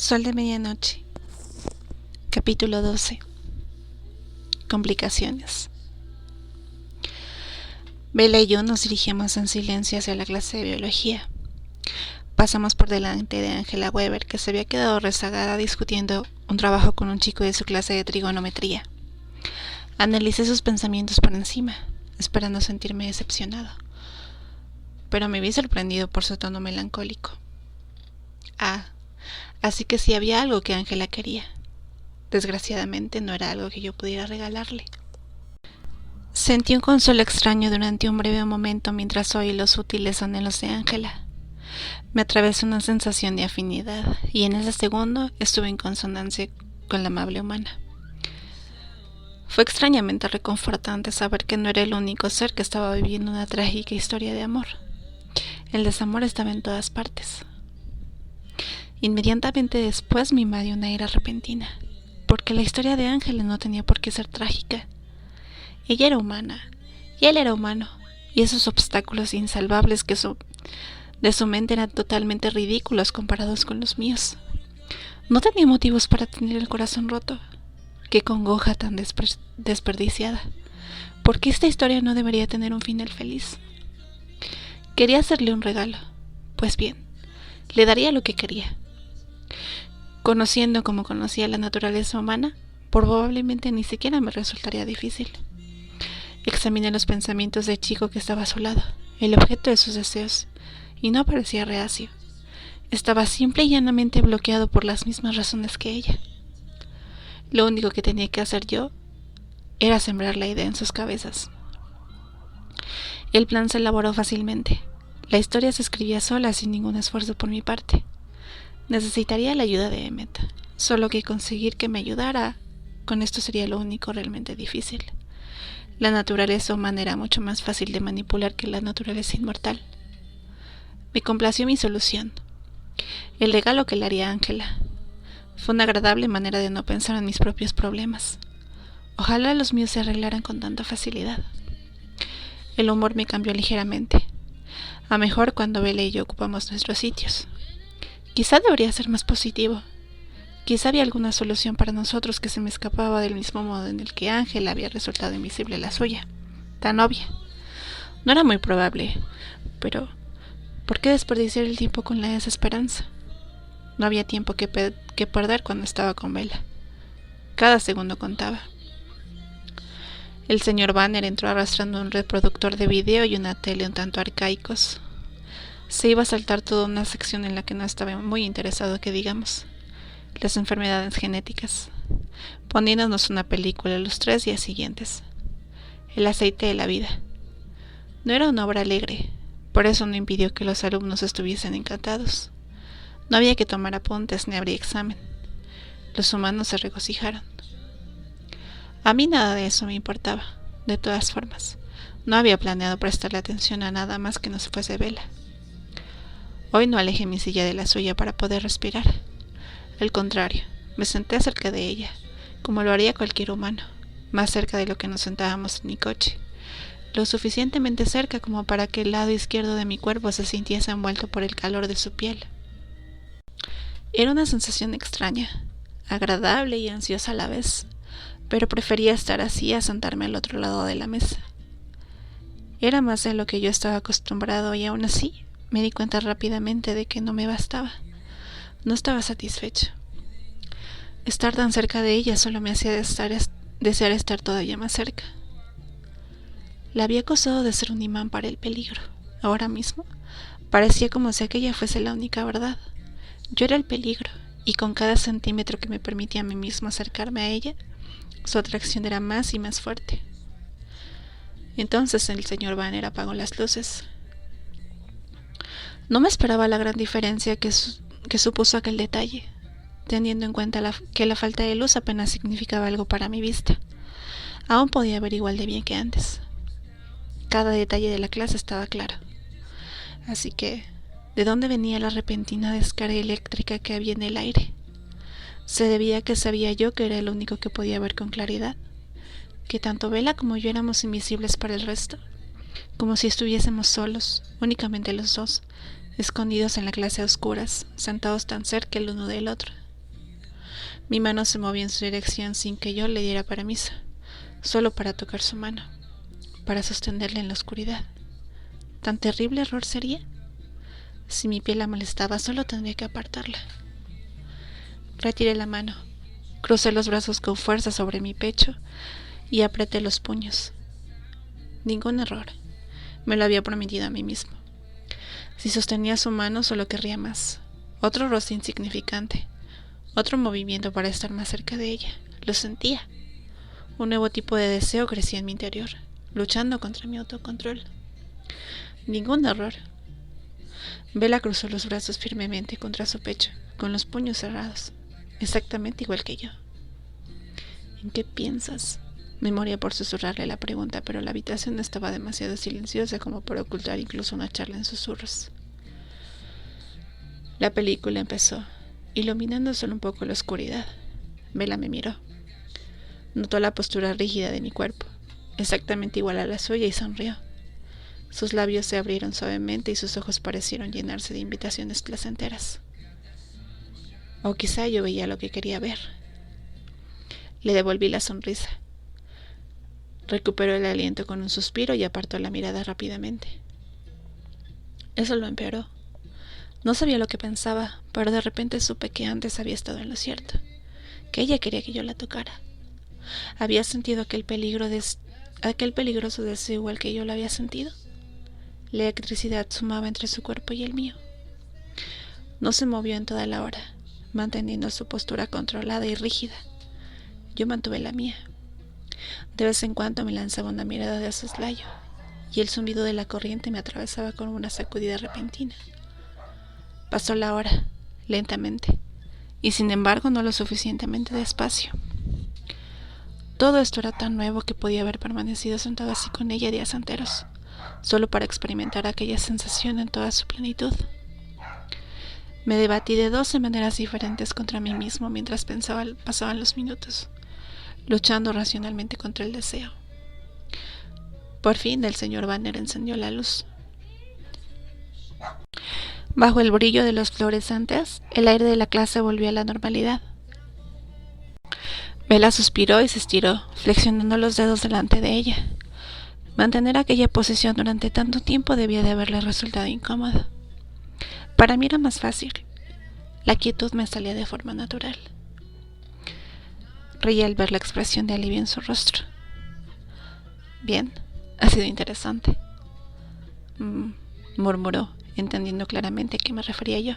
Sol de medianoche. Capítulo 12. Complicaciones. Bella y yo nos dirigimos en silencio hacia la clase de biología. Pasamos por delante de Angela Weber, que se había quedado rezagada discutiendo un trabajo con un chico de su clase de trigonometría. Analicé sus pensamientos por encima, esperando sentirme decepcionado, pero me vi sorprendido por su tono melancólico. Así que sí había algo que Angela quería. Desgraciadamente no era algo que yo pudiera regalarle. Sentí un consuelo extraño durante un breve momento mientras oí los sutiles anhelos de Angela. Me atravesó una sensación de afinidad, y en ese segundo estuve en consonancia con la amable humana. Fue extrañamente reconfortante saber que no era el único ser que estaba viviendo una trágica historia de amor. El desamor estaba en todas partes. Inmediatamente después me invadió una ira repentina, porque la historia de Ángela no tenía por qué ser trágica. Ella era humana, y él era humano, y esos obstáculos insalvables de su mente eran totalmente ridículos comparados con los míos. No tenía motivos para tener el corazón roto. Qué congoja tan desperdiciada. ¿Por qué esta historia no debería tener un final feliz? Quería hacerle un regalo. Pues bien, le daría lo que quería. Conociendo como conocía la naturaleza humana, probablemente ni siquiera me resultaría difícil. Examiné los pensamientos del chico que estaba a su lado, el objeto de sus deseos, y no parecía reacio. Estaba simple y llanamente bloqueado por las mismas razones que ella. Lo único que tenía que hacer yo era sembrar la idea en sus cabezas. El plan se elaboró fácilmente. La historia se escribía sola sin ningún esfuerzo por mi parte. Necesitaría la ayuda de Emmet, solo que conseguir que me ayudara, con esto sería lo único realmente difícil. La naturaleza humana era mucho más fácil de manipular que la naturaleza inmortal. Me complació mi solución, el regalo que le haría a Ángela. Fue una agradable manera de no pensar en mis propios problemas. Ojalá los míos se arreglaran con tanta facilidad. El humor me cambió ligeramente, a mejor cuando Bella y yo ocupamos nuestros sitios. Quizá debería ser más positivo. Quizá había alguna solución para nosotros que se me escapaba del mismo modo en el que Ángela había resultado invisible la suya. Tan obvia. No era muy probable, pero ¿por qué desperdiciar el tiempo con la desesperanza? No había tiempo que perder cuando estaba con Bella. Cada segundo contaba. El señor Banner entró arrastrando un reproductor de video y una tele un tanto arcaicos. Se iba a saltar toda una sección en la que no estaba muy interesado, que digamos, las enfermedades genéticas, poniéndonos una película los 3 días siguientes. El aceite de la vida. No era una obra alegre, por eso no impidió que los alumnos estuviesen encantados. No había que tomar apuntes ni abrir examen. Los humanos se regocijaron. A mí nada de eso me importaba. De todas formas, no había planeado prestarle atención a nada más que no se fuese Bella. Hoy no alejé mi silla de la suya para poder respirar. Al contrario, me senté cerca de ella, como lo haría cualquier humano, más cerca de lo que nos sentábamos en mi coche, lo suficientemente cerca como para que el lado izquierdo de mi cuerpo se sintiese envuelto por el calor de su piel. Era una sensación extraña, agradable y ansiosa a la vez, pero prefería estar así a sentarme al otro lado de la mesa. Era más de lo que yo estaba acostumbrado y aún así me di cuenta rápidamente de que no me bastaba. No estaba satisfecho. Estar tan cerca de ella solo me hacía desear estar todavía más cerca. La había acusado de ser un imán para el peligro. Ahora mismo parecía como si aquella fuese la única verdad. Yo era el peligro, y con cada centímetro que me permitía a mí mismo acercarme a ella, su atracción era más y más fuerte. Entonces el señor Banner apagó las luces. No me esperaba la gran diferencia que supuso aquel detalle, teniendo en cuenta que la falta de luz apenas significaba algo para mi vista. Aún podía ver igual de bien que antes. Cada detalle de la clase estaba claro. Así que, ¿de dónde venía la repentina descarga eléctrica que había en el aire? ¿Se debía a que sabía yo que era el único que podía ver con claridad? ¿Que tanto Bella como yo éramos invisibles para el resto? Como si estuviésemos solos, únicamente los dos, escondidos en la clase a oscuras, sentados tan cerca el uno del otro, Mi mano se movió en su dirección sin que yo le diera permiso, solo para tocar su mano, para sostenerla en la oscuridad. ¿Tan terrible error sería? Si mi piel la molestaba, solo tendría que apartarla. Retiré la mano, crucé los brazos con fuerza sobre mi pecho y apreté los puños. Ningún error. Me lo había prometido a mí mismo. Si sostenía su mano, solo querría más. Otro roce insignificante. Otro movimiento para estar más cerca de ella. Lo sentía. Un nuevo tipo de deseo crecía en mi interior, luchando contra mi autocontrol. Ningún error. Bella cruzó los brazos firmemente contra su pecho, con los puños cerrados, exactamente igual que yo. ¿En qué piensas? Me moría por susurrarle la pregunta, pero la habitación estaba demasiado silenciosa como para ocultar incluso una charla en susurros. La película empezó, iluminando solo un poco la oscuridad. Bella me miró. Notó la postura rígida de mi cuerpo, exactamente igual a la suya, y sonrió. Sus labios se abrieron suavemente y sus ojos parecieron llenarse de invitaciones placenteras. O quizá yo veía lo que quería ver. Le devolví la sonrisa. Recuperó el aliento con un suspiro y apartó la mirada rápidamente. Eso lo empeoró. No sabía lo que pensaba, pero de repente supe que antes había estado en lo cierto, que ella quería que yo la tocara. Había sentido aquel peligroso deseo igual que yo lo había sentido. La electricidad sumaba entre su cuerpo y el mío. No se movió en toda la hora, manteniendo su postura controlada y rígida. Yo mantuve la mía. De vez en cuando me lanzaba una mirada de soslayo, y el zumbido de la corriente me atravesaba con una sacudida repentina. Pasó la hora, lentamente, y sin embargo no lo suficientemente despacio. Todo esto era tan nuevo que podía haber permanecido sentado así con ella días enteros, solo para experimentar aquella sensación en toda su plenitud. Me debatí de 12 maneras diferentes contra mí mismo mientras pasaban los minutos, luchando racionalmente contra el deseo. Por fin el señor Banner encendió la luz. Bajo el brillo de los fluorescentes, el aire de la clase volvió a la normalidad. Bella suspiró y se estiró, flexionando los dedos delante de ella. Mantener aquella posición durante tanto tiempo debía de haberle resultado incómodo. Para mí era más fácil. La quietud me salía de forma natural. Reí al ver la expresión de alivio en su rostro. Bien, ha sido interesante, murmuró, entendiendo claramente a qué me refería yo,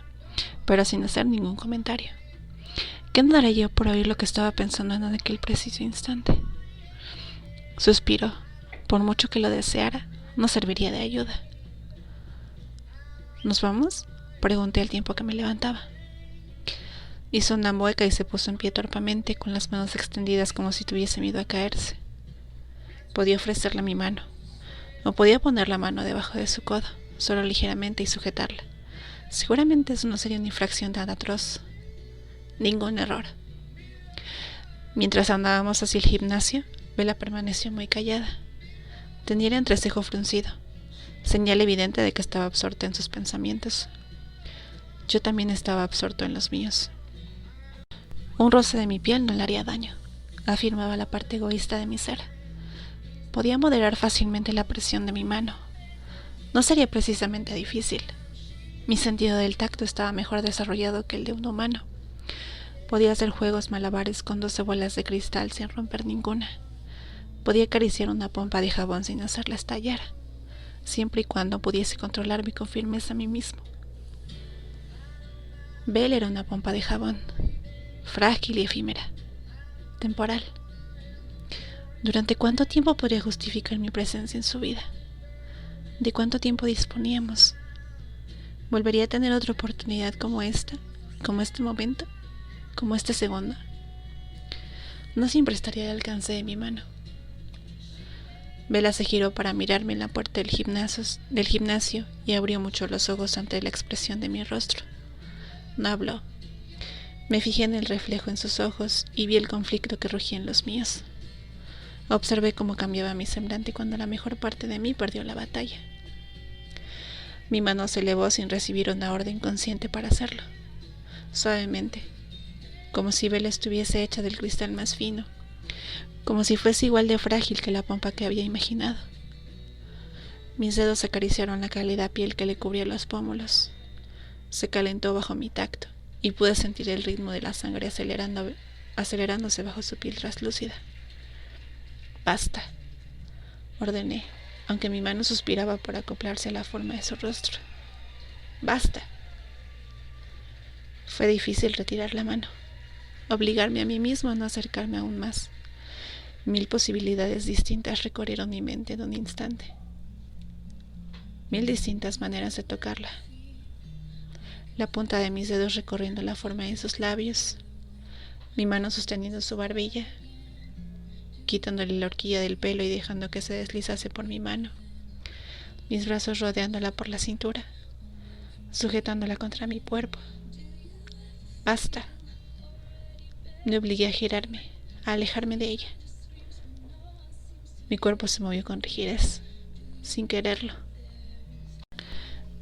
pero sin hacer ningún comentario. ¿Qué no daría yo por oír lo que estaba pensando en aquel preciso instante? Suspiró. Por mucho que lo deseara, no serviría de ayuda. ¿Nos vamos?, pregunté al tiempo que me levantaba. Hizo una mueca y se puso en pie torpemente, con las manos extendidas como si tuviese miedo a caerse. Podía ofrecerle mi mano, o podía poner la mano debajo de su codo, solo ligeramente, y sujetarla. Seguramente eso no sería una infracción tan atroz. Ningún error. Mientras andábamos hacia el gimnasio, Bella permaneció muy callada. Tenía el entrecejo fruncido, señal evidente de que estaba absorta en sus pensamientos. Yo también estaba absorto en los míos. Un roce de mi piel no le haría daño, afirmaba la parte egoísta de mi ser. Podía moderar fácilmente la presión de mi mano. No sería precisamente difícil. Mi sentido del tacto estaba mejor desarrollado que el de un humano. Podía hacer juegos malabares con 12 bolas de cristal sin romper ninguna. Podía acariciar una pompa de jabón sin hacerla estallar, siempre y cuando pudiese controlarme con firmeza a mí mismo. Bella era una pompa de jabón, frágil y efímera, temporal. ¿Durante cuánto tiempo podría justificar mi presencia en su vida? ¿De cuánto tiempo disponíamos? ¿Volvería a tener otra oportunidad como esta, como este momento, como este segundo? No siempre estaría al alcance de mi mano. Bella se giró para mirarme en la puerta del gimnasio y abrió mucho los ojos ante la expresión de mi rostro. No habló. Me fijé en el reflejo en sus ojos y vi el conflicto que rugía en los míos. Observé cómo cambiaba mi semblante cuando la mejor parte de mí perdió la batalla. Mi mano se elevó sin recibir una orden consciente para hacerlo. Suavemente, como si Bella estuviese hecha del cristal más fino, como si fuese igual de frágil que la pompa que había imaginado. Mis dedos acariciaron la cálida piel que le cubría los pómulos. Se calentó bajo mi tacto y pude sentir el ritmo de la sangre acelerándose bajo su piel traslúcida. «Basta», ordené, aunque mi mano suspiraba por acoplarse a la forma de su rostro. «Basta». Fue difícil retirar la mano, obligarme a mí mismo a no acercarme aún más. 1000 posibilidades distintas recorrieron mi mente en un instante. 1000 distintas maneras de tocarla. La punta de mis dedos recorriendo la forma de sus labios, mi mano sosteniendo su barbilla, quitándole la horquilla del pelo y dejando que se deslizase por mi mano, mis brazos rodeándola por la cintura, sujetándola contra mi cuerpo. «Basta». Me obligué a girarme, a alejarme de ella. Mi cuerpo se movió con rigidez, sin quererlo.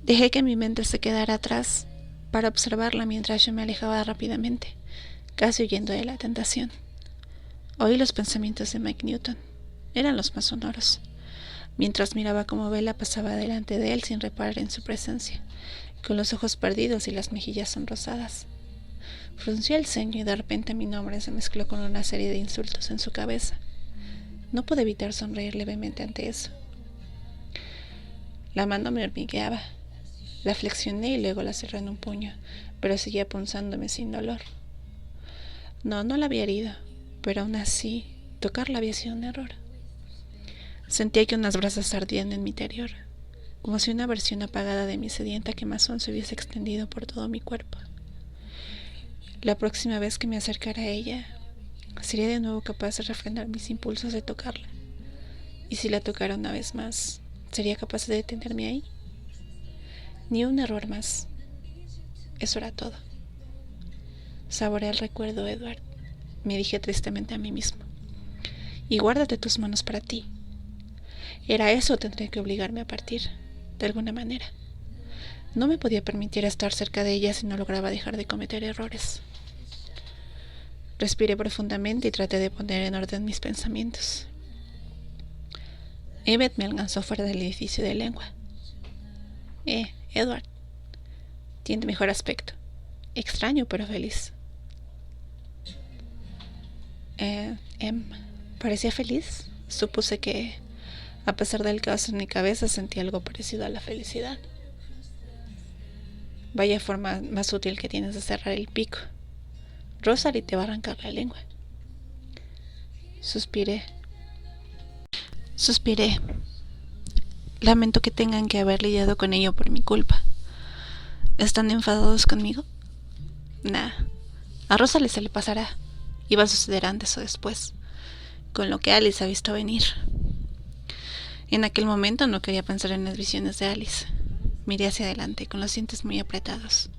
Dejé que mi mente se quedara atrás para observarla mientras yo me alejaba rápidamente, casi huyendo de la tentación. Oí los pensamientos de Mike Newton. Eran los más sonoros, mientras miraba cómo Bella pasaba delante de él sin reparar en su presencia, con los ojos perdidos y las mejillas sonrosadas. Frunció el ceño y de repente mi nombre se mezcló con una serie de insultos en su cabeza. No pude evitar sonreír levemente ante eso. La mano me hormigueaba. La flexioné y luego la cerré en un puño, pero seguía punzándome sin dolor. No la había herido, pero aún así, tocarla había sido un error. Sentía que unas brasas ardían en mi interior, como si una versión apagada de mi sedienta quemazón se hubiese extendido por todo mi cuerpo. La próxima vez que me acercara a ella, sería de nuevo capaz de refrenar mis impulsos de tocarla. Y si la tocara una vez más, ¿sería capaz de detenerme ahí? Ni un error más. Eso era todo. Saboreé el recuerdo, Edward, me dije tristemente a mí mismo. Y guárdate tus manos para ti. Era eso, tendría que obligarme a partir, de alguna manera. No me podía permitir estar cerca de ella si no lograba dejar de cometer errores. Respiré profundamente y traté de poner en orden mis pensamientos. Emmett me alcanzó fuera del edificio de lengua. Edward, tiene mejor aspecto. Extraño, pero feliz. ¿Parecía feliz? Supuse que, a pesar del caos en mi cabeza, sentía algo parecido a la felicidad. Vaya forma más útil que tienes de cerrar el pico. Rosalie te va a arrancar la lengua. Suspiré. Lamento que tengan que haber lidiado con ello por mi culpa. ¿Están enfadados conmigo? Nah. A Rosalie se le pasará. Iba a suceder antes o después, con lo que Alice ha visto venir. En aquel momento no quería pensar en las visiones de Alice. Miré hacia adelante, con los dientes muy apretados.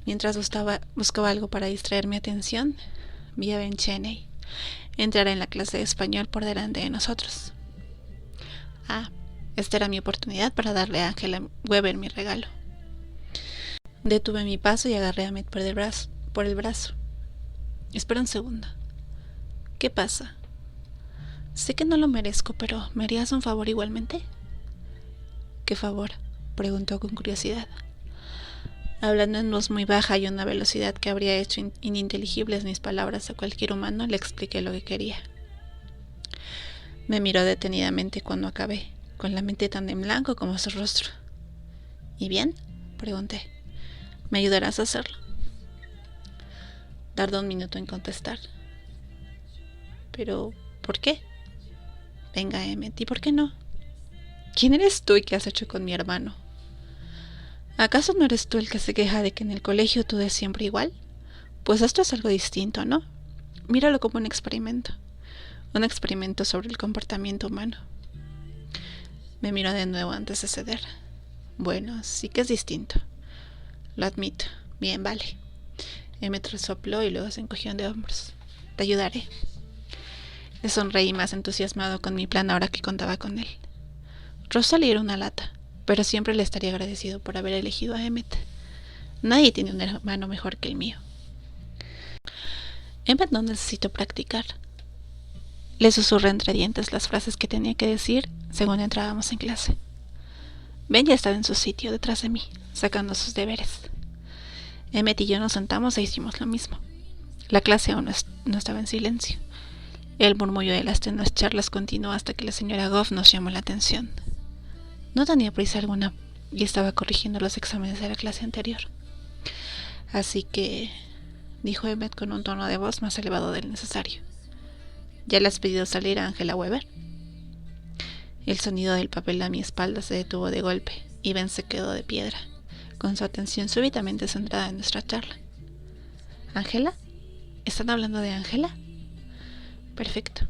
Mientras buscaba algo para distraer mi atención, vi a Ben Cheney entrar en la clase de español por delante de nosotros. Esta era mi oportunidad para darle a Angela Weber mi regalo. Detuve mi paso y agarré a Emmett por el brazo. Espera un segundo. ¿Qué pasa? Sé que no lo merezco, pero ¿me harías un favor igualmente? ¿Qué favor?, preguntó con curiosidad. Hablando en voz muy baja y a una velocidad que habría hecho ininteligibles mis palabras a cualquier humano, le expliqué lo que quería. Me miró detenidamente cuando acabé, con la mente tan en blanco como su rostro. ¿Y bien?, pregunté. ¿Me ayudarás a hacerlo? Tardó un minuto en contestar. ¿Pero por qué? Venga, Emmett, ¿y por qué no? ¿Quién eres tú y qué has hecho con mi hermano? ¿Acaso no eres tú el que se queja de que en el colegio todo es siempre igual? Pues esto es algo distinto, ¿no? Míralo como un experimento sobre el comportamiento humano. Me miró de nuevo antes de ceder. Bueno, sí que es distinto. Lo admito. Bien, vale. Emmett resopló y luego se encogió de hombros. Te ayudaré. Le sonreí más entusiasmado con mi plan ahora que contaba con él. Rosalie era una lata, pero siempre le estaría agradecido por haber elegido a Emmett. Nadie tiene un hermano mejor que el mío. Emmet no necesitó practicar. Le susurré entre dientes las frases que tenía que decir según entrábamos en clase. Ben ya estaba en su sitio detrás de mí, sacando sus deberes. Emmet y yo nos sentamos e hicimos lo mismo. La clase aún no estaba en silencio. El murmullo de las tenues charlas continuó hasta que la señora Goff nos llamó la atención. No tenía prisa alguna y estaba corrigiendo los exámenes de la clase anterior. Así que, dijo Emmet con un tono de voz más elevado del necesario, ¿ya le has pedido salir a Angela Weber? El sonido del papel a mi espalda se detuvo de golpe y Ben se quedó de piedra, con su atención súbitamente centrada en nuestra charla. ¿Ángela? ¿Están hablando de Ángela? Perfecto.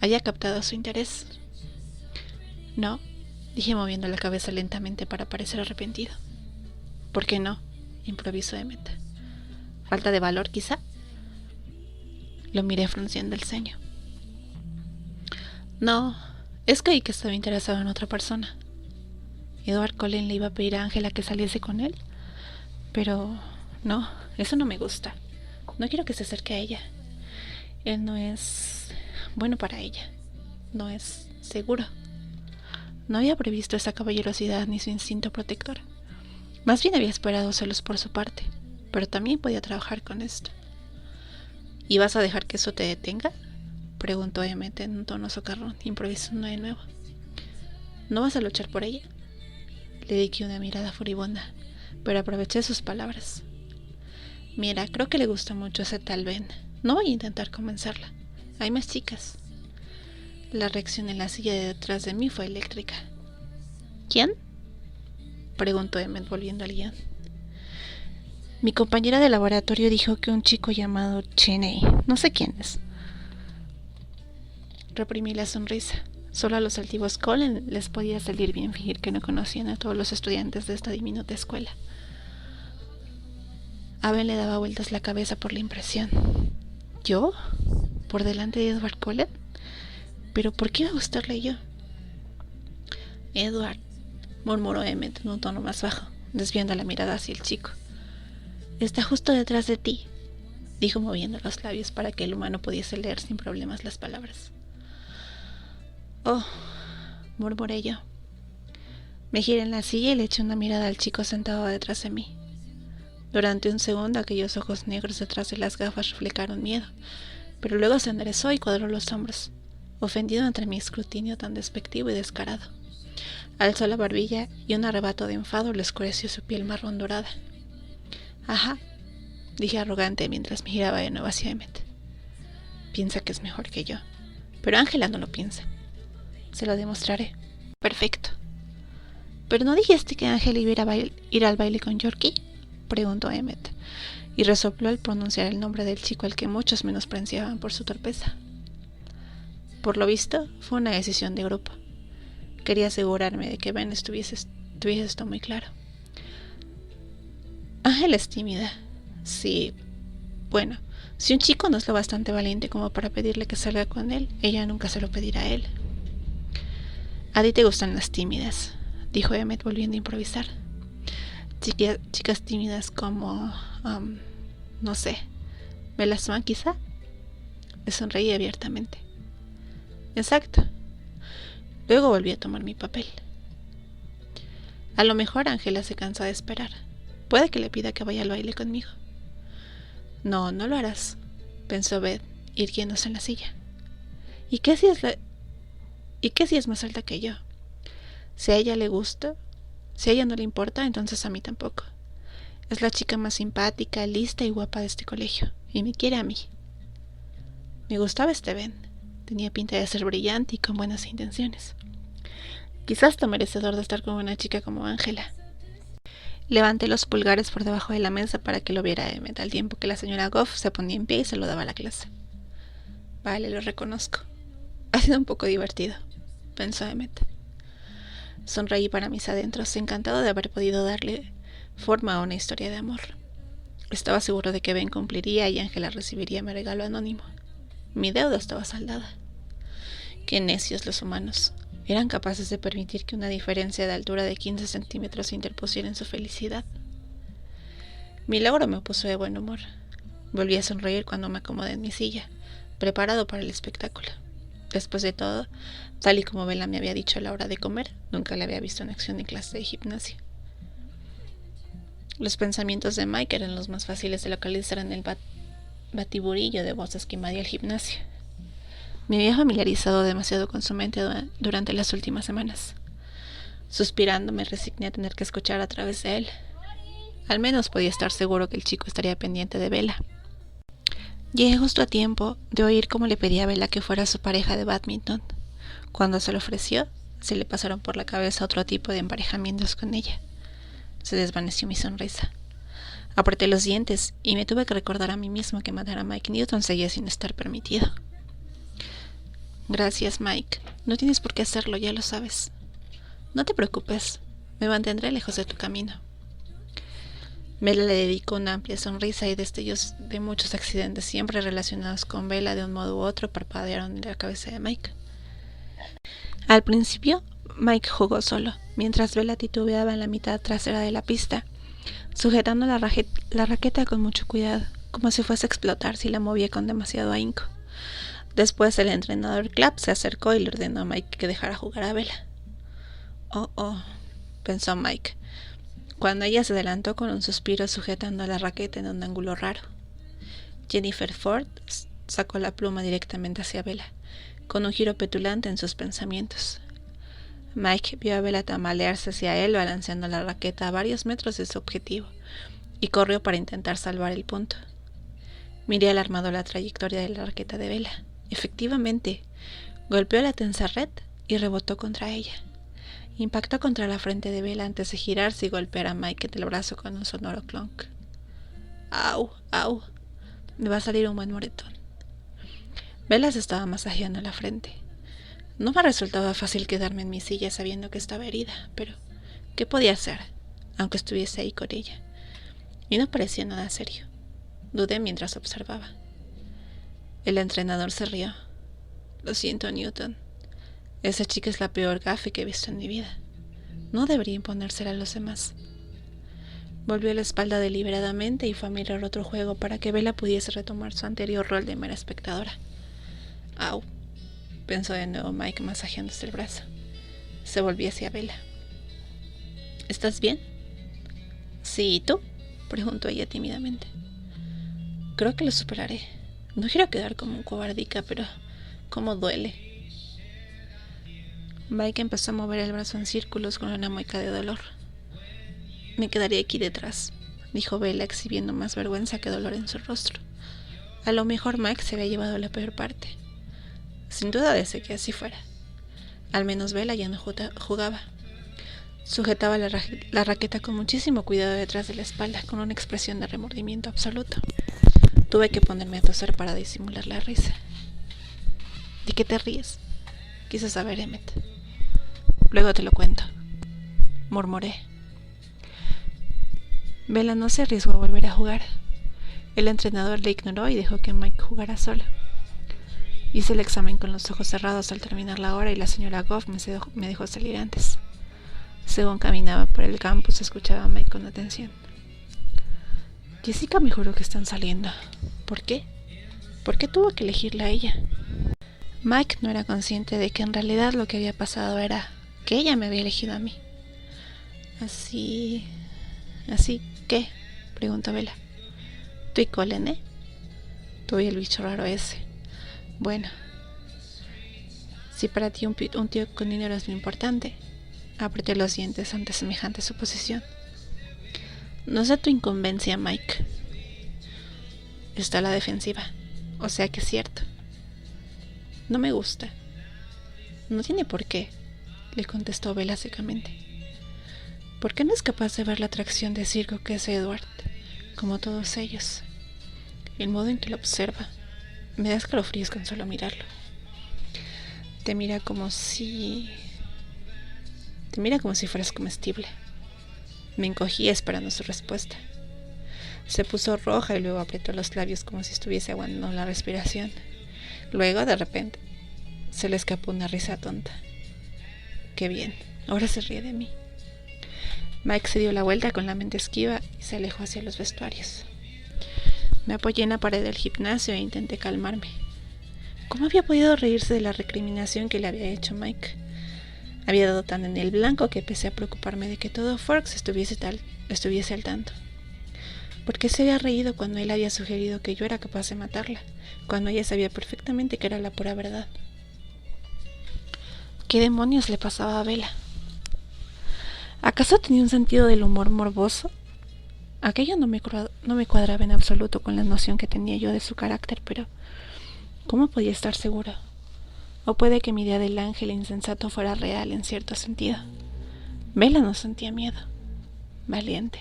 ¿Haya captado su interés? No, dije moviendo la cabeza lentamente para parecer arrepentido. ¿Por qué no?, improvisó Emmet. ¿Falta de valor, quizá? Lo miré frunciendo el ceño. No, es que estaba interesado en otra persona. Edward Cullen le iba a pedir a Ángela que saliese con él, pero no, eso no me gusta. No quiero que se acerque a ella. Él no es bueno para ella. No es seguro. No había previsto esa caballerosidad ni su instinto protector. Más bien había esperado celos por su parte, pero también podía trabajar con esto. ¿Y vas a dejar que eso te detenga?, preguntó Emmet en un tono socarrón, improvisando de nuevo. ¿No vas a luchar por ella? Le dediqué una mirada furibunda, pero aproveché sus palabras. Mira, creo que le gusta mucho ese tal Ben. No voy a intentar convencerla. Hay más chicas. La reacción en la silla de detrás de mí fue eléctrica. ¿Quién?, preguntó Emmet volviendo al guión. Mi compañera de laboratorio dijo que un chico llamado Cheney, no sé quién es. Reprimí la sonrisa. Solo a los altivos Cullen les podía salir bien fingir que no conocían a todos los estudiantes de esta diminuta escuela. A Ben le daba vueltas la cabeza por la impresión. ¿Yo? ¿Por delante de Edward Cullen? ¿Pero por qué iba a gustarle yo? Edward, murmuró Emmet en un tono más bajo, desviando la mirada hacia el chico. Está justo detrás de ti, dijo moviendo los labios para que el humano pudiese leer sin problemas las palabras. Oh, murmuré yo. Me giré en la silla y le eché una mirada al chico sentado detrás de mí. Durante un segundo aquellos ojos negros detrás de las gafas reflejaron miedo, pero luego se enderezó y cuadró los hombros, ofendido ante mi escrutinio tan despectivo y descarado. Alzó la barbilla y un arrebato de enfado le oscureció su piel marrón dorada. Ajá, dije arrogante mientras me giraba de nuevo hacia Emmet. Piensa que es mejor que yo, pero Ángela no lo piensa. Se lo demostraré. Perfecto. ¿Pero no dijiste que Ángela iba a ir al baile con Yorkie?, preguntó Emmet, y resopló al pronunciar el nombre del chico al que muchos menospreciaban por su torpeza. Por lo visto, fue una decisión de grupo. Quería asegurarme de que Ben tuviese esto muy claro. Ángela es tímida. Sí. Bueno, si un chico no es lo bastante valiente como para pedirle que salga con él, ella nunca se lo pedirá a él. A ti te gustan las tímidas, dijo Emmet volviendo a improvisar. Chicas tímidas como, no sé, Melasma quizá. Le sonreí abiertamente. Exacto. Luego volví a tomar mi papel. A lo mejor Ángela se cansa de esperar. Puede que le pida que vaya al baile conmigo. No, no lo harás, pensó Beth, irguiéndose en la silla. ¿Y qué si es más alta que yo? Si a ella le gusta, si a ella no le importa, entonces a mí tampoco. Es la chica más simpática, lista y guapa de este colegio, y me quiere a mí. Me gustaba este Ben. Tenía pinta de ser brillante y con buenas intenciones. Quizás tan merecedor de estar con una chica como Ángela. Levanté los pulgares por debajo de la mesa para que lo viera Emmet, al tiempo que la señora Goff se ponía en pie y saludaba a la clase. Vale, lo reconozco. Ha sido un poco divertido, pensó Emmet. Sonreí para mis adentros, encantado de haber podido darle forma a una historia de amor. Estaba seguro de que Ben cumpliría y Ángela recibiría mi regalo anónimo. Mi deuda estaba saldada. Qué necios los humanos. Eran capaces de permitir que una diferencia de altura de 15 centímetros se interpusiera en su felicidad. Mi logro me puso de buen humor. Volví a sonreír cuando me acomodé en mi silla, preparado para el espectáculo. Después de todo, tal y como Bella me había dicho a la hora de comer, nunca la había visto en acción en clase de gimnasia. Los pensamientos de Mike eran los más fáciles de localizar en el batiburillo de voces que invadía el gimnasio. Me había familiarizado demasiado con su mente durante las últimas semanas. Suspirando, me resigné a tener que escuchar a través de él. Al menos podía estar seguro que el chico estaría pendiente de Bella. Llegué justo a tiempo de oír cómo le pedía a Bella que fuera su pareja de bádminton. Cuando se lo ofreció, se le pasaron por la cabeza otro tipo de emparejamientos con ella. Se desvaneció mi sonrisa. Apreté los dientes y me tuve que recordar a mí mismo que matar a Mike Newton seguía sin estar permitido. Gracias, Mike. No tienes por qué hacerlo, ya lo sabes. No te preocupes, me mantendré lejos de tu camino. Bella le dedicó una amplia sonrisa y destellos de muchos accidentes siempre relacionados con Bella de un modo u otro parpadearon en la cabeza de Mike. Al principio, Mike jugó solo, mientras Bella titubeaba en la mitad trasera de la pista, sujetando la raqueta con mucho cuidado, como si fuese a explotar si la movía con demasiado ahínco. Después el entrenador Clapp se acercó y le ordenó a Mike que dejara jugar a Bella. Oh, pensó Mike, cuando ella se adelantó con un suspiro sujetando la raqueta en un ángulo raro. Jennifer Ford sacó la pluma directamente hacia Bella, con un giro petulante en sus pensamientos. Mike vio a Bella tambalearse hacia él balanceando la raqueta a varios metros de su objetivo, y corrió para intentar salvar el punto. Miré alarmado la trayectoria de la raqueta de Bella. Efectivamente, golpeó la tensa red y rebotó contra ella. Impactó contra la frente de Bella antes de girarse y golpear a Mike en el brazo con un sonoro clonk. ¡Au! Me va a salir un buen moretón. Bella se estaba masajeando la frente. No me resultaba fácil quedarme en mi silla sabiendo que estaba herida, pero ¿qué podía hacer, aunque estuviese ahí con ella? Y no parecía nada serio. Dudé mientras observaba. El entrenador se rió. Lo siento, Newton. Esa chica es la peor gafe que he visto en mi vida. No debería imponérsela a los demás. Volvió la espalda deliberadamente y fue a mirar otro juego para que Bella pudiese retomar su anterior rol de mera espectadora. Au, pensó de nuevo Mike masajeándose el brazo. Se volvió hacia Bella. ¿Estás bien? Sí, ¿y tú? Preguntó ella tímidamente. Creo que lo superaré. No quiero quedar como un cobardica, pero cómo duele. Mike empezó a mover el brazo en círculos con una mueca de dolor. Me quedaré aquí detrás, dijo Bella, exhibiendo más vergüenza que dolor en su rostro. A lo mejor Mike se había llevado la peor parte. Sin duda deseé que así fuera. Al menos Bella ya no jugaba. Sujetaba la raqueta con muchísimo cuidado detrás de la espalda, con una expresión de remordimiento absoluto. Tuve que ponerme a toser para disimular la risa. ¿De qué te ríes? Quiso saber Emmett. Luego te lo cuento, murmuré. Bella no se arriesgó a volver a jugar. El entrenador le ignoró y dejó que Mike jugara solo. Hice el examen con los ojos cerrados al terminar la hora y la señora Goff me dejó salir antes. Según caminaba por el campus, escuchaba a Mike con atención. Jessica me juró que están saliendo. ¿Por qué? ¿Por qué tuvo que elegirla a ella? Mike no era consciente de que en realidad lo que había pasado era que ella me había elegido a mí. ¿Así qué? Preguntó Bella. ¿Tú y Colin, eh? Tú y el bicho raro ese. Bueno, si para ti un tío con dinero es lo importante. Apreté los dientes ante semejante suposición. No sé tu incumbencia, Mike. Está a la defensiva, o sea que es cierto. No me gusta. No tiene por qué, le contestó Bella secamente. ¿Por qué no es capaz de ver la atracción de circo que es Edward, como todos ellos? El modo en que lo observa me da escalofríos con solo mirarlo. Te mira como si fueras comestible. Me encogí esperando su respuesta. Se puso roja y luego apretó los labios como si estuviese aguantando la respiración. Luego, de repente, se le escapó una risa tonta. Qué bien, ahora se ríe de mí. Mike se dio la vuelta con la mente esquiva y se alejó hacia los vestuarios. Me apoyé en la pared del gimnasio e intenté calmarme. ¿Cómo había podido reírse de la recriminación que le había hecho Mike? Había dado tan en el blanco que empecé a preocuparme de que todo Forks estuviese al tanto. ¿Por qué se había reído cuando él había sugerido que yo era capaz de matarla, cuando ella sabía perfectamente que era la pura verdad? ¿Qué demonios le pasaba a Bella? ¿Acaso tenía un sentido del humor morboso? Aquello no me cuadraba en absoluto con la noción que tenía yo de su carácter, pero ¿cómo podía estar seguro? O puede que mi idea del ángel insensato fuera real en cierto sentido. Bella no sentía miedo. Valiente.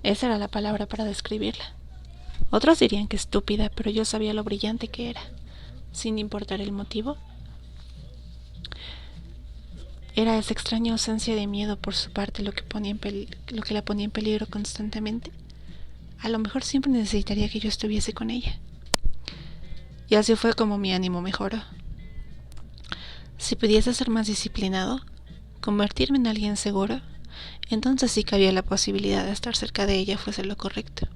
Esa era la palabra para describirla. Otros dirían que estúpida, pero yo sabía lo brillante que era, sin importar el motivo. Era esa extraña ausencia de miedo por su parte lo que la ponía en peligro constantemente. A lo mejor siempre necesitaría que yo estuviese con ella. Y así fue como mi ánimo mejoró. Si pudiese ser más disciplinado, convertirme en alguien seguro, entonces sí que había la posibilidad de estar cerca de ella fuese lo correcto.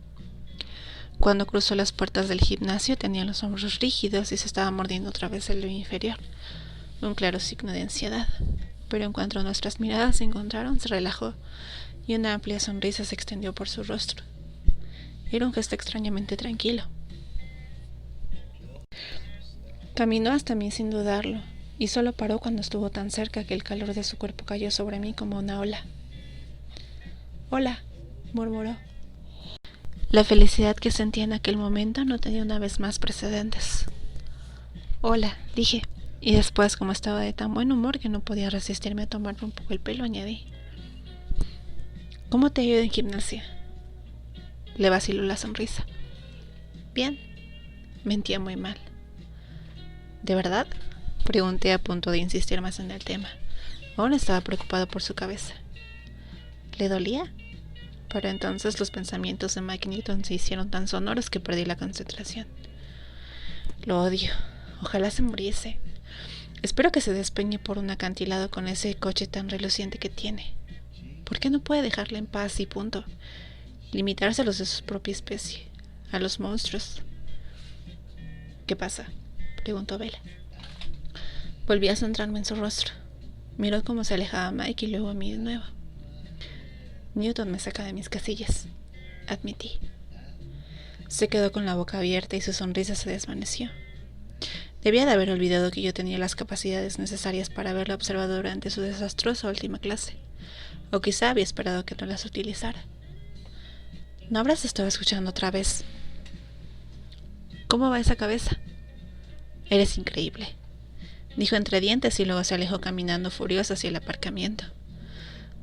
Cuando cruzó las puertas del gimnasio tenía los hombros rígidos y se estaba mordiendo otra vez el labio inferior, un claro signo de ansiedad. Pero en cuanto nuestras miradas se encontraron, se relajó y una amplia sonrisa se extendió por su rostro. Era un gesto extrañamente tranquilo. Caminó hasta mí sin dudarlo, y solo paró cuando estuvo tan cerca que el calor de su cuerpo cayó sobre mí como una ola. «Hola», murmuró. La felicidad que sentía en aquel momento no tenía una vez más precedentes. «Hola», dije. Y después, como estaba de tan buen humor que no podía resistirme a tomarme un poco el pelo, añadí: «¿Cómo te ha ido en gimnasia?» Le vaciló la sonrisa. «Bien». Mentía muy mal. ¿De verdad?, pregunté a punto de insistir más en el tema. Aún estaba preocupado por su cabeza. ¿Le dolía? Pero entonces los pensamientos de Mike Newton se hicieron tan sonoros que perdí la concentración. Lo odio. Ojalá se muriese. Espero que se despeñe por un acantilado con ese coche tan reluciente que tiene. ¿Por qué no puede dejarla en paz y punto? Limitarse a los de su propia especie, a los monstruos. ¿Qué pasa?, preguntó Bella. Volví a centrarme en su rostro. Miró cómo se alejaba Mike y luego a mí de nuevo. Newton me saca de mis casillas, admití. Se quedó con la boca abierta y su sonrisa se desvaneció. Debía de haber olvidado que yo tenía las capacidades necesarias para haberla observado durante su desastrosa última clase, o quizá había esperado que no las utilizara. ¿No habrás estado escuchando otra vez? ¿Cómo va esa cabeza? Eres increíble, dijo entre dientes y luego se alejó caminando furiosa hacia el aparcamiento.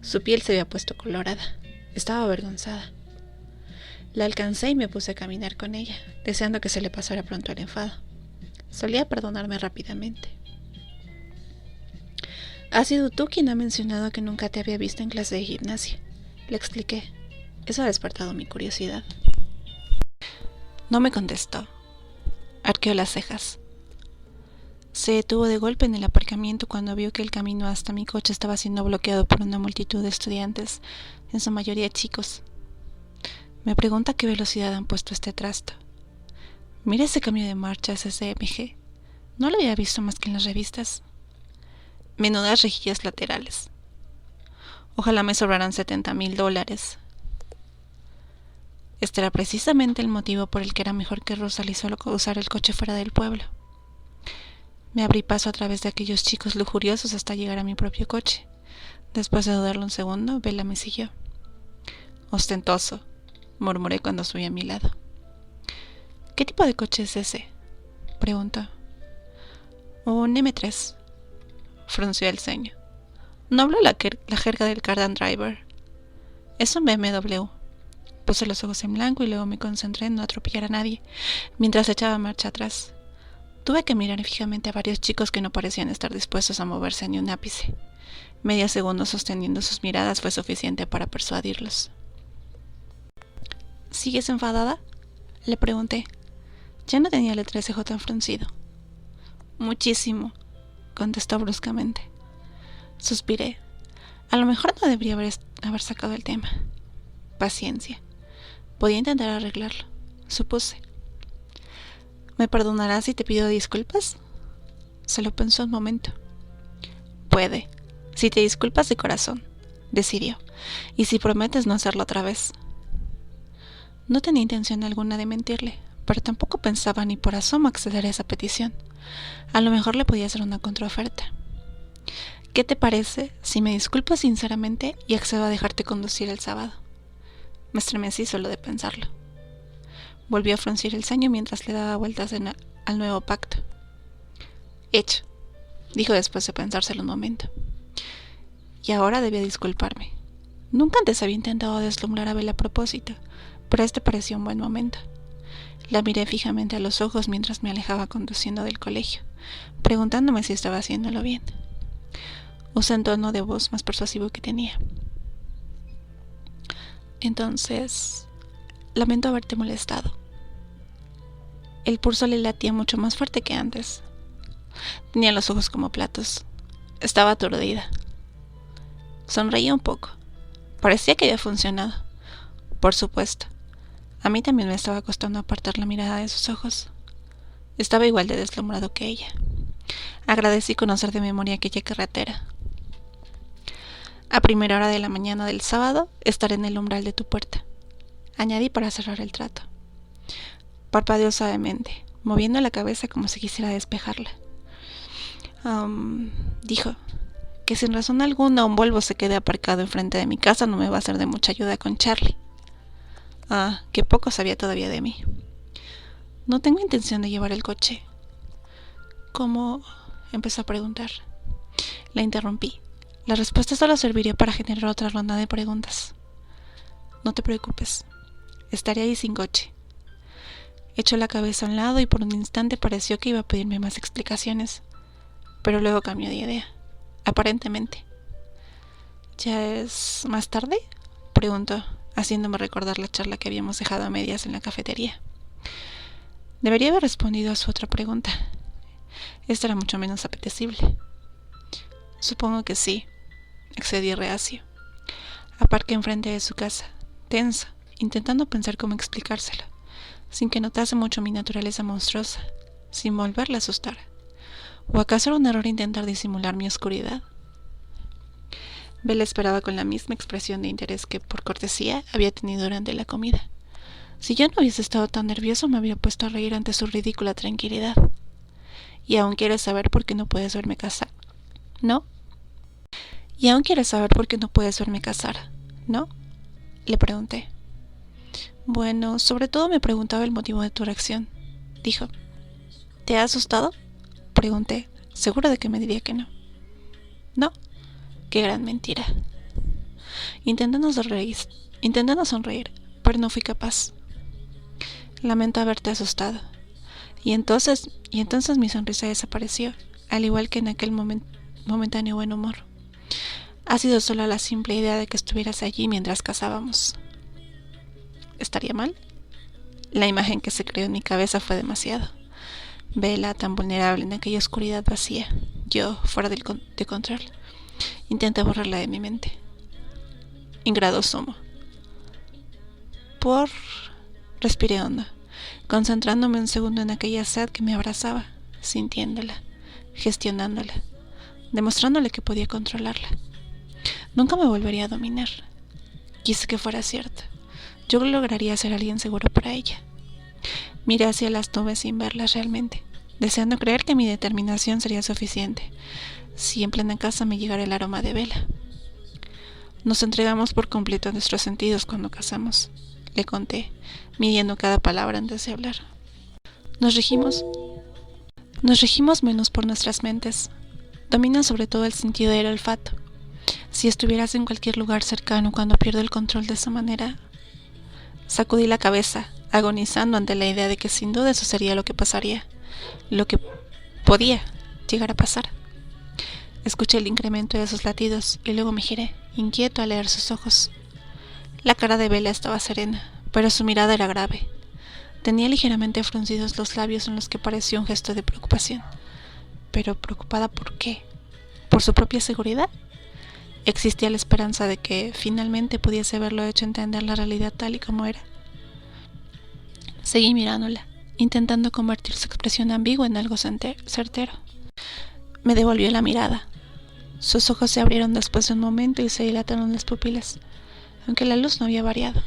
Su piel se había puesto colorada. Estaba avergonzada. La alcancé y me puse a caminar con ella, deseando que se le pasara pronto el enfado. Solía perdonarme rápidamente. «Has sido tú quien ha mencionado que nunca te había visto en clase de gimnasia», le expliqué. Eso ha despertado mi curiosidad. No me contestó. Arqueó las cejas. Se detuvo de golpe en el aparcamiento cuando vio que el camino hasta mi coche estaba siendo bloqueado por una multitud de estudiantes, en su mayoría chicos. Me pregunta a qué velocidad han puesto este trasto. Mira ese cambio de marcha SCMG. No lo había visto más que en las revistas. Menudas rejillas laterales. Ojalá me sobraran $70,000. Este era precisamente el motivo por el que era mejor que Rosalie solo usar el coche fuera del pueblo. Me abrí paso a través de aquellos chicos lujuriosos hasta llegar a mi propio coche. Después de dudarlo un segundo, Bella me siguió. «Ostentoso», murmuré cuando subí a mi lado. «¿Qué tipo de coche es ese?», preguntó. «Un M3», frunció el ceño. No hablo la jerga del Cardan Driver. «Es un BMW». Puse los ojos en blanco y luego me concentré en no atropellar a nadie, mientras echaba marcha atrás. Tuve que mirar fijamente a varios chicos que no parecían estar dispuestos a moverse ni un ápice. Medio segundo sosteniendo sus miradas fue suficiente para persuadirlos. ¿Sigues enfadada?, le pregunté. Ya no tenía el entrecejo tan fruncido. «Muchísimo», contestó bruscamente. Suspiré. A lo mejor no debería haber sacado el tema. Paciencia. Podía intentar arreglarlo. supuse. ¿Me perdonarás si te pido disculpas? Se lo pensó un momento. Puede, si te disculpas de corazón, decidió, y si prometes no hacerlo otra vez. No tenía intención alguna de mentirle, pero tampoco pensaba ni por asomo acceder a esa petición. A lo mejor le podía hacer una contraoferta. ¿Qué te parece si me disculpas sinceramente y accedo a dejarte conducir el sábado? Me estremecí solo de pensarlo. Volvió a fruncir el ceño mientras le daba vueltas al nuevo pacto. Hecho, dijo después de pensárselo un momento. Y ahora debía disculparme. Nunca antes había intentado deslumbrar a Bella a propósito, pero este parecía un buen momento. La miré fijamente a los ojos mientras me alejaba conduciendo del colegio, preguntándome si estaba haciéndolo bien. Usé un tono de voz más persuasivo que tenía. Entonces, lamento haberte molestado. El pulso le latía mucho más fuerte que antes. Tenía los ojos como platos. Estaba aturdida. Sonreí un poco. Parecía que había funcionado. Por supuesto. A mí también me estaba costando apartar la mirada de sus ojos. Estaba igual de deslumbrado que ella. Agradecí conocer de memoria aquella carretera. A primera hora de la mañana del sábado estaré en el umbral de tu puerta, añadí para cerrar el trato. Parpadeó suavemente, moviendo la cabeza como si quisiera despejarla. Dijo que sin razón alguna un Volvo se quede aparcado enfrente de mi casa no me va a ser de mucha ayuda con Charlie. Que poco sabía todavía de mí. No tengo intención de llevar el coche. ¿Cómo? Empezó a preguntar. La interrumpí. La respuesta solo serviría para generar otra ronda de preguntas. No te preocupes. Estaré ahí sin coche. Echó la cabeza a un lado y por un instante pareció que iba a pedirme más explicaciones, pero luego cambió de idea, aparentemente. ¿Ya es más tarde?, preguntó, haciéndome recordar la charla que habíamos dejado a medias en la cafetería. Debería haber respondido a su otra pregunta. Esta era mucho menos apetecible. Supongo que sí, accedí reacio. Aparqué enfrente de su casa, tensa, intentando pensar cómo explicárselo, sin que notase mucho mi naturaleza monstruosa, sin volverle a asustar. ¿O acaso era un error intentar disimular mi oscuridad? Bella esperaba con la misma expresión de interés que, por cortesía, había tenido durante la comida. Si yo no hubiese estado tan nervioso, me habría puesto a reír ante su ridícula tranquilidad. ¿Y aún quieres saber por qué no puedes verme casar? ¿No? ¿Y aún quieres saber por qué no puedes verme casar? ¿No? Le pregunté. Bueno, sobre todo me preguntaba el motivo de tu reacción, dijo. ¿Te ha asustado?, pregunté, seguro de que me diría que no. No. Qué gran mentira. Intentando sonreír, pero no fui capaz. Lamento haberte asustado. Y entonces mi sonrisa desapareció, al igual que en aquel momentáneo buen humor. Ha sido solo la simple idea de que estuvieras allí mientras cazábamos. ¿Estaría mal? La imagen que se creó en mi cabeza fue demasiado. Bella tan vulnerable en aquella oscuridad vacía, yo fuera de control. Intenté borrarla de mi mente. Ingrado sumo. Respiré hondo, concentrándome un segundo en aquella sed que me abrazaba, sintiéndola, gestionándola, demostrándole que podía controlarla. Nunca me volvería a dominar. Quise que fuera cierto. Yo lograría ser alguien seguro para ella. Miré hacia las nubes sin verlas realmente, deseando creer que mi determinación sería suficiente, si en plena casa me llegara el aroma de Bella. Nos entregamos por completo a nuestros sentidos cuando casamos, le conté, midiendo cada palabra antes de hablar. Nos regimos menos por nuestras mentes. Domina sobre todo el sentido del olfato. Si estuvieras en cualquier lugar cercano cuando pierdo el control de esa manera... Sacudí la cabeza, agonizando ante la idea de que sin duda eso sería lo que pasaría, lo que podía llegar a pasar. Escuché el incremento de sus latidos y luego me giré, inquieto al leer sus ojos. La cara de Bella estaba serena, pero su mirada era grave. Tenía ligeramente fruncidos los labios en los que pareció un gesto de preocupación. ¿Pero preocupada por qué? ¿Por su propia seguridad? Existía la esperanza de que finalmente pudiese haberlo hecho entender la realidad tal y como era. Seguí mirándola, intentando convertir su expresión ambigua en algo certero. Me devolvió la mirada. Sus ojos se abrieron después de un momento y se dilataron las pupilas, aunque la luz no había variado.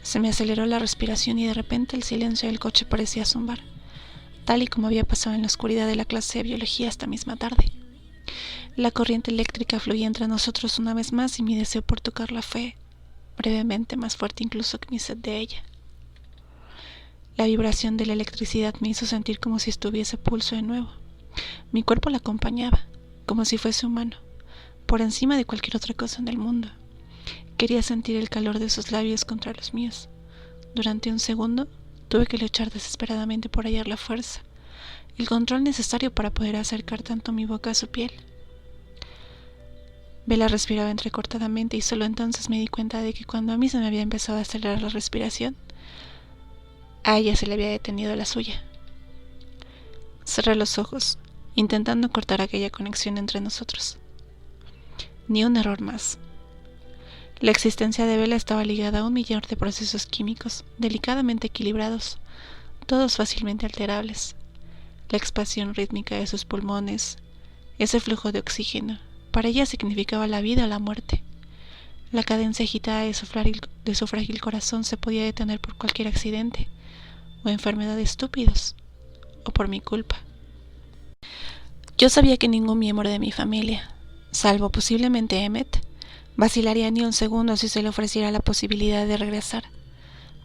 Se me aceleró la respiración y de repente el silencio del coche parecía zumbar, tal y como había pasado en la oscuridad de la clase de biología esta misma tarde. La corriente eléctrica fluía entre nosotros una vez más y mi deseo por tocarla fue, brevemente, más fuerte incluso que mi sed de ella. La vibración de la electricidad me hizo sentir como si estuviese pulso de nuevo. Mi cuerpo la acompañaba, como si fuese humano, por encima de cualquier otra cosa en el mundo. Quería sentir el calor de sus labios contra los míos. Durante un segundo, tuve que luchar desesperadamente por hallar la fuerza, el control necesario para poder acercar tanto mi boca a su piel. Bella respiraba entrecortadamente y solo entonces me di cuenta de que cuando a mí se me había empezado a acelerar la respiración, a ella se le había detenido la suya. Cerré los ojos, intentando cortar aquella conexión entre nosotros. Ni un error más. La existencia de Bella estaba ligada a 1.000.000 de procesos químicos, delicadamente equilibrados, todos fácilmente alterables. La expansión rítmica de sus pulmones, ese flujo de oxígeno, para ella significaba la vida o la muerte. La cadencia agitada de su frágil corazón se podía detener por cualquier accidente, o enfermedad de estúpidos, o por mi culpa. Yo sabía que ningún miembro de mi familia, salvo posiblemente Emmett, vacilaría ni un segundo si se le ofreciera la posibilidad de regresar,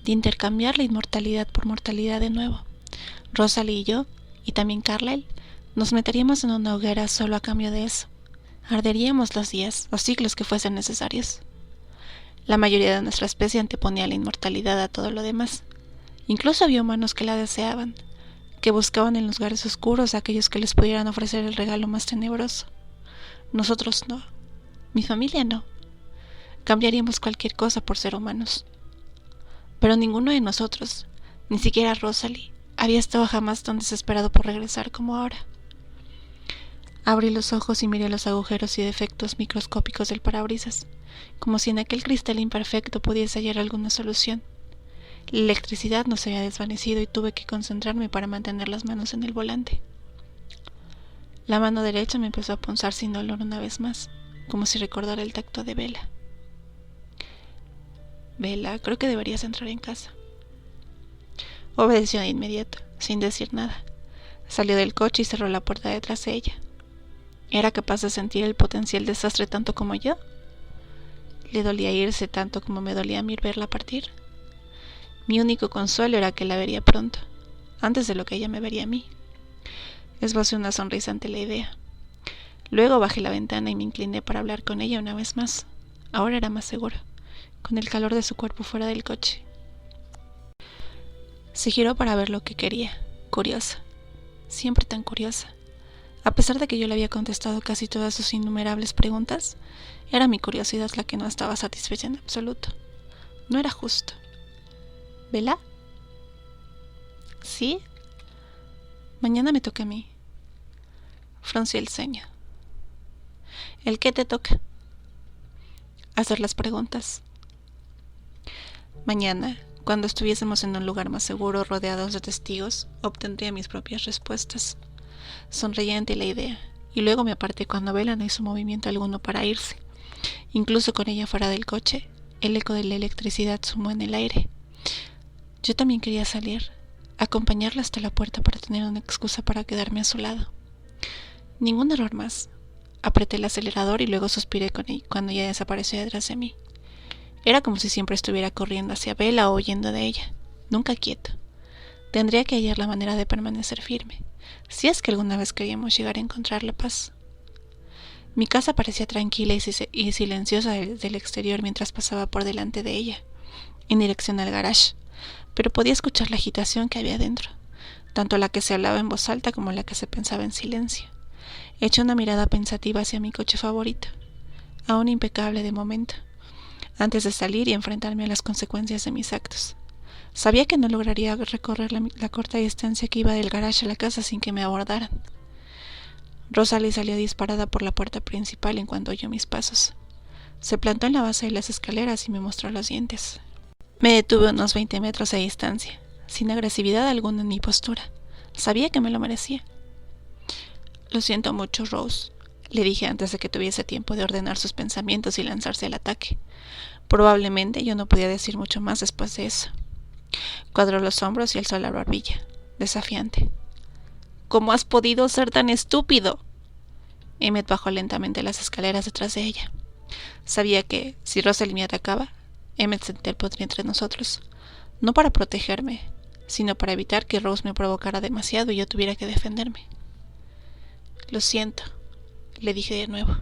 de intercambiar la inmortalidad por mortalidad de nuevo. Rosalie y yo, y también Carlyle, nos meteríamos en una hoguera solo a cambio de eso. Arderíamos los días o siglos que fuesen necesarios. La mayoría de nuestra especie anteponía la inmortalidad a todo lo demás. Incluso había humanos que la deseaban, que buscaban en los lugares oscuros a aquellos que les pudieran ofrecer el regalo más tenebroso. Nosotros no. Mi familia no. Cambiaríamos cualquier cosa por ser humanos. Pero ninguno de nosotros, ni siquiera Rosalie, había estado jamás tan desesperado por regresar como ahora. Abrí los ojos y miré los agujeros y defectos microscópicos del parabrisas, como si en aquel cristal imperfecto pudiese hallar alguna solución. La electricidad no se había desvanecido y tuve que concentrarme para mantener las manos en el volante. La mano derecha me empezó a punzar sin dolor una vez más, como si recordara el tacto de Bella. Bella, creo que deberías entrar en casa. Obedeció de inmediato, sin decir nada. Salió del coche y cerró la puerta detrás de ella. ¿Era capaz de sentir el potencial desastre tanto como yo? ¿Le dolía irse tanto como me dolía a mí verla partir? Mi único consuelo era que la vería pronto, antes de lo que ella me vería a mí. Esbocé una sonrisa ante la idea. Luego bajé la ventana y me incliné para hablar con ella una vez más. Ahora era más seguro, con el calor de su cuerpo fuera del coche. Se giró para ver lo que quería, curiosa, siempre tan curiosa. A pesar de que yo le había contestado casi todas sus innumerables preguntas, era mi curiosidad la que no estaba satisfecha en absoluto. No era justo. ¿Bella? ¿Sí? Mañana me toca a mí. Fruncí el ceño. ¿El qué te toca? Hacer las preguntas. Mañana, cuando estuviésemos en un lugar más seguro, rodeados de testigos, obtendría mis propias respuestas. Sonreí ante la idea, y luego me aparté cuando Bella no hizo movimiento alguno para irse. Incluso con ella fuera del coche, el eco de la electricidad sumó en el aire. Yo también quería salir, acompañarla hasta la puerta para tener una excusa para quedarme a su lado. Ningún error más. Apreté el acelerador y luego suspiré con ella cuando ella desapareció detrás de mí. Era como si siempre estuviera corriendo hacia Bella o huyendo de ella, nunca quieto. Tendría que hallar la manera de permanecer firme, si es que alguna vez queríamos llegar a encontrar la paz. Mi casa parecía tranquila y silenciosa desde el exterior mientras pasaba por delante de ella, en dirección al garage, pero podía escuchar la agitación que había dentro, tanto la que se hablaba en voz alta como la que se pensaba en silencio. Eché una mirada pensativa hacia mi coche favorito, aún impecable de momento, antes de salir y enfrentarme a las consecuencias de mis actos. Sabía que no lograría recorrer la corta distancia que iba del garage a la casa sin que me abordaran. Rosalie salió disparada por la puerta principal en cuanto oyó mis pasos. Se plantó en la base de las escaleras y me mostró los dientes. Me detuve unos 20 metros de distancia, sin agresividad alguna en mi postura. Sabía que me lo merecía. Lo siento mucho, Rose, le dije antes de que tuviese tiempo de ordenar sus pensamientos y lanzarse al ataque. Probablemente yo no podía decir mucho más después de eso. Cuadró los hombros y alzó la barbilla, desafiante. ¿Cómo has podido ser tan estúpido? Emmett bajó lentamente las escaleras detrás de ella. Sabía que, si Rosalie me atacaba, Emmett se interpondría entre nosotros, no para protegerme, sino para evitar que Rose me provocara demasiado y yo tuviera que defenderme. Lo siento, le dije de nuevo.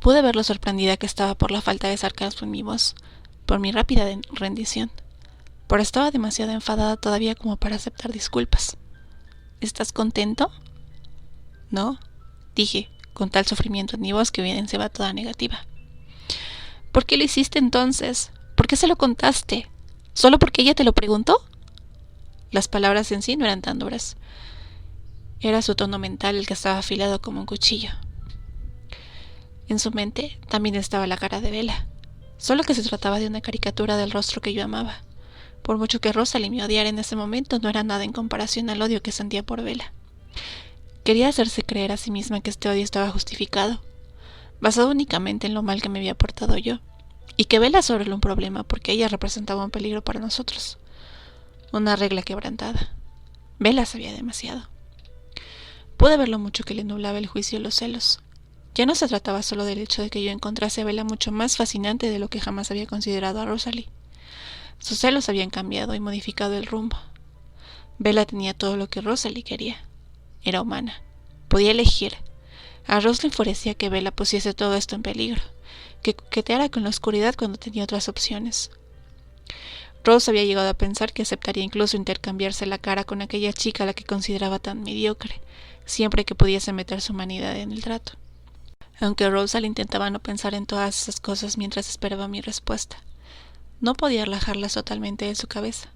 Pude ver lo sorprendida que estaba por la falta de sarcasmo en mi voz, por mi rápida rendición, pero estaba demasiado enfadada todavía como para aceptar disculpas. ¿Estás contento? No, dije, con tal sufrimiento en mi voz que evidenciaba toda negativa. ¿Por qué lo hiciste entonces? ¿Por qué se lo contaste? ¿Solo porque ella te lo preguntó? Las palabras en sí no eran tan duras. Era su tono mental el que estaba afilado como un cuchillo. En su mente también estaba la cara de Bella, solo que se trataba de una caricatura del rostro que yo amaba. Por mucho que Rosalie me odiara en ese momento, no era nada en comparación al odio que sentía por Bella. Quería hacerse creer a sí misma que este odio estaba justificado, basado únicamente en lo mal que me había portado yo, y que Bella solo era un problema porque ella representaba un peligro para nosotros. Una regla quebrantada. Bella sabía demasiado. Pude ver lo mucho que le nublaba el juicio y los celos. Ya no se trataba solo del hecho de que yo encontrase a Bella mucho más fascinante de lo que jamás había considerado a Rosalie. Sus celos habían cambiado y modificado el rumbo. Bella tenía todo lo que Rosalie quería. Era humana. Podía elegir. A Rose le enfurecía que Bella pusiese todo esto en peligro, que coqueteara con la oscuridad cuando tenía otras opciones. Rose había llegado a pensar que aceptaría incluso intercambiarse la cara con aquella chica a la que consideraba tan mediocre, siempre que pudiese meter su humanidad en el trato. Aunque Rosalie intentaba no pensar en todas esas cosas mientras esperaba mi respuesta, no podía relajarlas totalmente de su cabeza.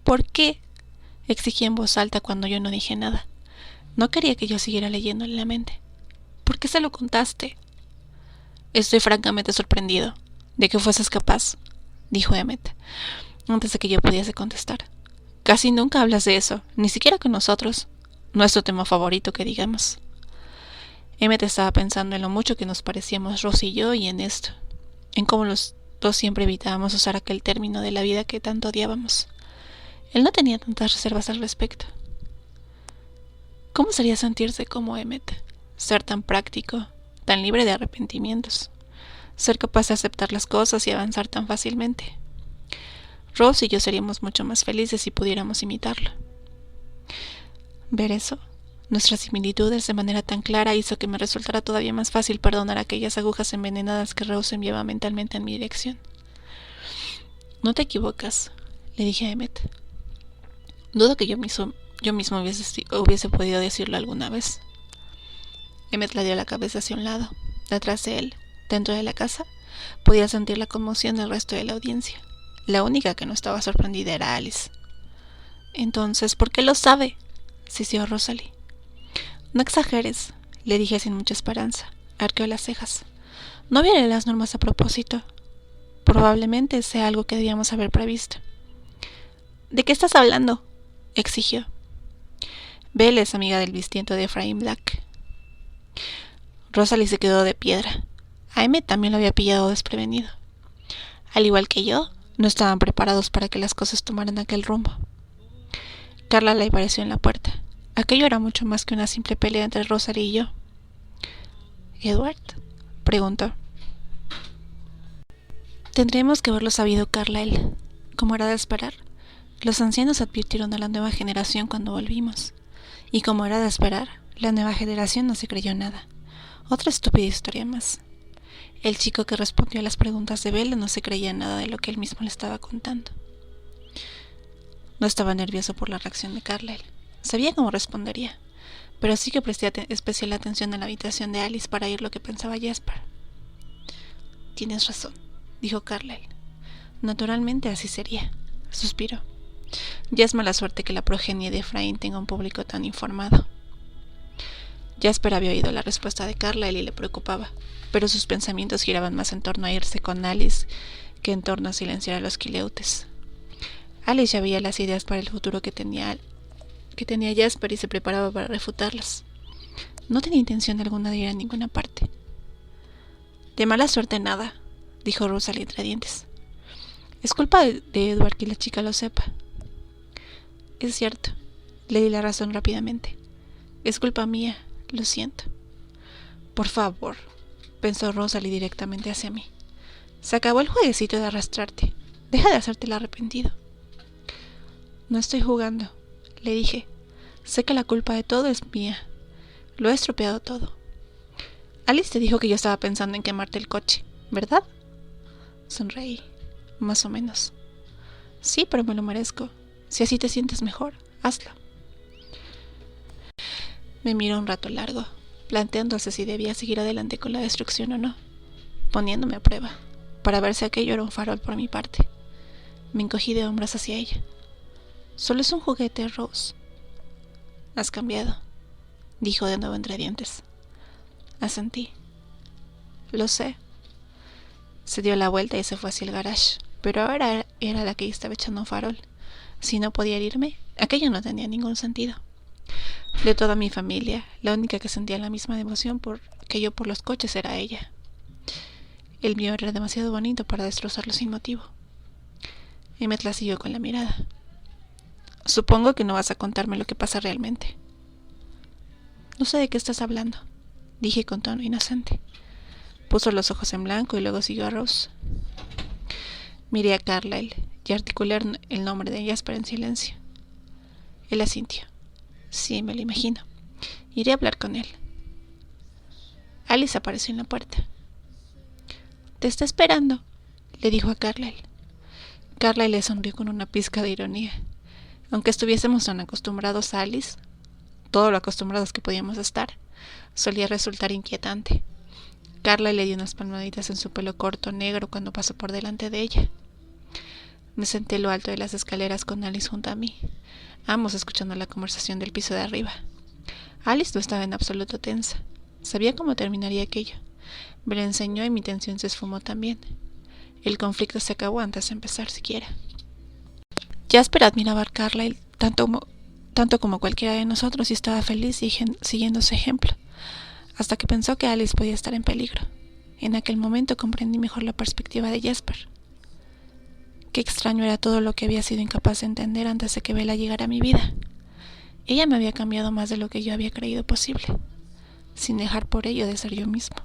¿Por qué? Exigí en voz alta cuando yo no dije nada. No quería que yo siguiera leyéndole la mente. ¿Por qué se lo contaste? Estoy francamente sorprendido de que fueses capaz, dijo Emmett, antes de que yo pudiese contestar. Casi nunca hablas de eso, ni siquiera con nosotros. No es tu tema favorito, que digamos. Emmett estaba pensando en lo mucho que nos parecíamos Rose y yo y en esto, en cómo los dos siempre evitábamos usar aquel término de la vida que tanto odiábamos. Él no tenía tantas reservas al respecto. ¿Cómo sería sentirse como Emmett? Ser tan práctico, tan libre de arrepentimientos, ser capaz de aceptar las cosas y avanzar tan fácilmente. Rose y yo seríamos mucho más felices si pudiéramos imitarlo. Ver eso, nuestras similitudes de manera tan clara, hizo que me resultara todavía más fácil perdonar aquellas agujas envenenadas que Rose enviaba mentalmente en mi dirección. No te equivocas, le dije a Emmett. Dudo que yo mismo hubiese podido decirlo alguna vez. Emmett le dio la cabeza hacia un lado. Detrás de él, dentro de la casa, podía sentir la conmoción del resto de la audiencia. La única que no estaba sorprendida era Alice. Entonces, ¿por qué lo sabe?, sisió Rosalie. No exageres, le dije sin mucha esperanza. Arqueó las cejas. No violé las normas a propósito. Probablemente sea algo que debíamos haber previsto. ¿De qué estás hablando?, exigió. Bella es amiga del bisnieto de Ephraim Black. Rosalie se quedó de piedra. A Emmett también lo había pillado desprevenido. Al igual que yo, no estaban preparados para que las cosas tomaran aquel rumbo. Carla le apareció en la puerta. Aquello era mucho más que una simple pelea entre Rosalie y yo. ¿Edward?, preguntó. Tendríamos que haberlo sabido, Carlyle. Como era de esperar, los ancianos advirtieron a la nueva generación cuando volvimos. Y como era de esperar, la nueva generación no se creyó nada. Otra estúpida historia más. El chico que respondió a las preguntas de Bella no se creía nada de lo que él mismo le estaba contando. No estaba nervioso por la reacción de Carlyle. Sabía cómo respondería, pero sí que presté especial atención a la habitación de Alice para oír lo que pensaba Jasper. Tienes razón, dijo Carlyle. Naturalmente así sería, suspiró. Ya es mala suerte que la progenie de Ephraim tenga un público tan informado. Jasper había oído la respuesta de Carlyle y le preocupaba, pero sus pensamientos giraban más en torno a irse con Alice que en torno a silenciar a los quileutes. Alice ya veía las ideas para el futuro que tenía Jasper y se preparaba para refutarlas. No tenía intención alguna de ir a ninguna parte. De mala suerte nada, dijo Rosalie entre dientes. Es culpa de Edward que la chica lo sepa. Es cierto, le di la razón rápidamente. Es culpa mía, lo siento. Por favor, pensó Rosalie directamente hacia mí. Se acabó el jueguecito de arrastrarte. Deja de hacerte el arrepentido. No estoy jugando, le dije. Sé que la culpa de todo es mía. Lo he estropeado todo. Alice te dijo que yo estaba pensando en quemarte el coche, ¿verdad? Sonreí. Más o menos. Sí, pero me lo merezco. Si así te sientes mejor, hazlo. Me miró un rato largo, planteándose si debía seguir adelante con la destrucción o no, poniéndome a prueba, para ver si aquello era un farol por mi parte. Me encogí de hombros hacia ella. Solo es un juguete, Rose. Has cambiado, dijo de nuevo entre dientes. Asentí. Lo sé. Se dio la vuelta y se fue hacia el garage, pero ahora era la que estaba echando un farol. Si no podía herirme, aquello no tenía ningún sentido. De toda mi familia, la única que sentía la misma devoción que yo por los coches era ella. El mío era demasiado bonito para destrozarlo sin motivo. Emmet la siguió con la mirada. Supongo que no vas a contarme lo que pasa realmente. No sé de qué estás hablando, dije con tono inocente. Puso los ojos en blanco y luego siguió a Rose. Miré a Carlyle y articulé el nombre de Jasper en silencio. Él asintió. Sí, me lo imagino. Iré a hablar con él. Alice apareció en la puerta. Te está esperando, le dijo a Carlyle. Carlyle le sonrió con una pizca de ironía. Aunque estuviésemos tan acostumbrados a Alice, todo lo acostumbrados que podíamos estar, solía resultar inquietante. Carlyle le dio unas palmaditas en su pelo corto negro cuando pasó por delante de ella. Me senté en lo alto de las escaleras con Alice junto a mí, ambos escuchando la conversación del piso de arriba. Alice no estaba en absoluto tensa. Sabía cómo terminaría aquello. Me lo enseñó y mi tensión se esfumó también. El conflicto se acabó antes de empezar siquiera. Jasper admiraba a Carlyle tanto como cualquiera de nosotros y estaba feliz siguiendo su ejemplo, hasta que pensó que Alice podía estar en peligro. En aquel momento comprendí mejor la perspectiva de Jasper. Qué extraño era todo lo que había sido incapaz de entender antes de que Bella llegara a mi vida. Ella me había cambiado más de lo que yo había creído posible, sin dejar por ello de ser yo mismo.